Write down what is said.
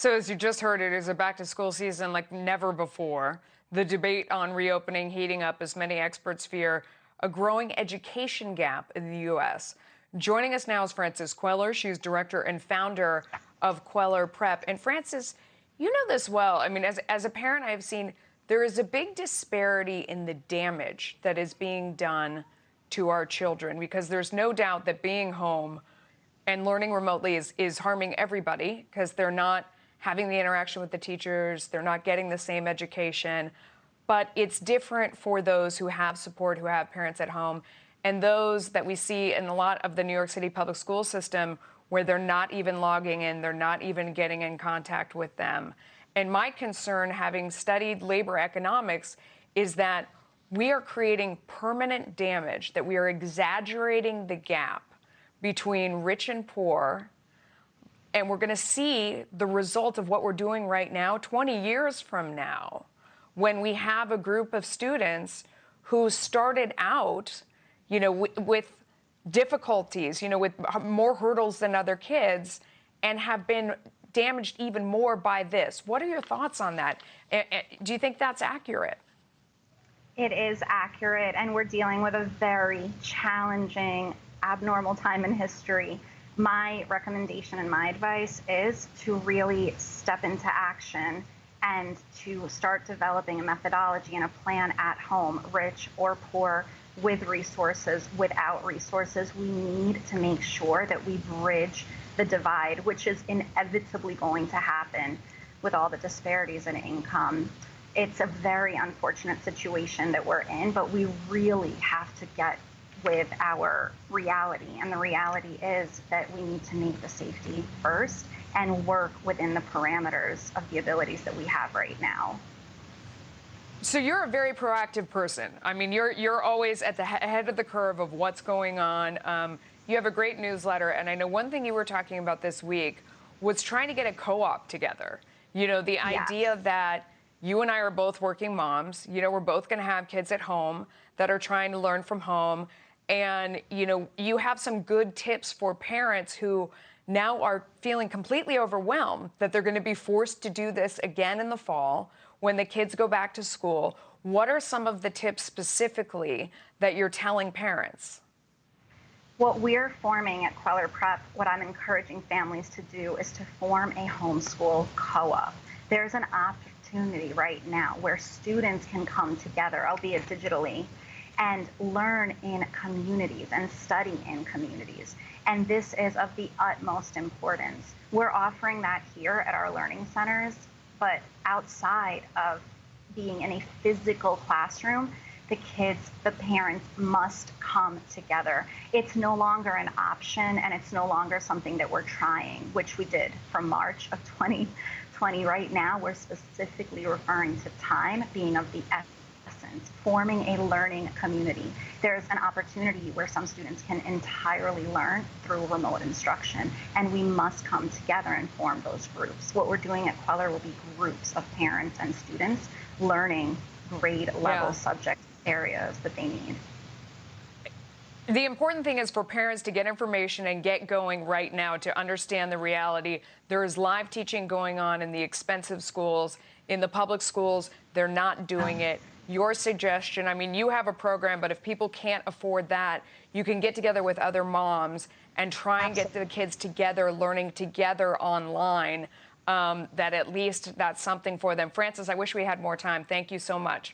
So as you just heard, it is a back-to-school season like never before. The debate on reopening heating up as many experts fear a growing education gap in the U.S. Joining us now is Frances Kweller. She's director and founder of Kweller Prep. And Frances, you know this well. I mean, as a parent, I've seen there is a big disparity in the damage that is being done to our children, because there's no doubt that being home and learning remotely is harming everybody, because they're not having the interaction with the teachers, they're not getting the same education. But it's different for those who have support, who have parents at home, and those that we see in a lot of the New York City public school system where they're not even logging in, they're not even getting in contact with them. And my concern, having studied labor economics, is that we are creating permanent damage, that we are exaggerating the gap between rich and poor. And we're going to see the result of what we're doing right now 20 years from now, when we have a group of students who started out, with difficulties, with more hurdles than other kids, and have been damaged even more by this. What are your thoughts on that? Do you think that's accurate? It is accurate, and we're dealing with a very challenging, abnormal time in history. My recommendation and my advice is to really step into action and to start developing a methodology and a plan at home, rich or poor, with resources, without resources. We need to make sure that we bridge the divide, which is inevitably going to happen with all the disparities in income. It's a very unfortunate situation that we're in, but we really have to get with our reality. And the reality is that we need to make the safety first and work within the parameters of the abilities that we have right now. So you're a very proactive person. I mean, you're always at the head of the curve of what's going on. You have a great newsletter, and I know one thing you were talking about this week was trying to get a co-op together. The idea that you and I are both working moms. We're both going to have kids at home that are trying to learn from home. And, you have some good tips for parents who now are feeling completely overwhelmed that they're going to be forced to do this again in the fall when the kids go back to school. What are some of the tips specifically that you're telling parents? What we're forming at Kweller Prep, what I'm encouraging families to do, is to form a homeschool co-op. There's an opportunity right now where students can come together, albeit digitally, and learn in communities and study in communities. And this is of the utmost importance. We're offering that here at our learning centers, but outside of being in a physical classroom, the kids, the parents must come together. It's no longer an option, and it's no longer something that we're trying, which we did from March of 2020. Right now, we're specifically referring to time being of the essence, forming a learning community. There's an opportunity where some students can entirely learn through remote instruction, and we must come together and form those groups. What we're doing at Kweller will be groups of parents and students learning grade level subject areas that they need. The important thing is for parents to get information and get going right now to understand the reality. There is live teaching going on in the expensive schools. In the public schools, they're not doing it. Your suggestion, I mean, you have a program, but if people can't afford that, you can get together with other moms and try and get the kids together, learning together online, that at least that's something for them. Frances, I wish we had more time. Thank you so much.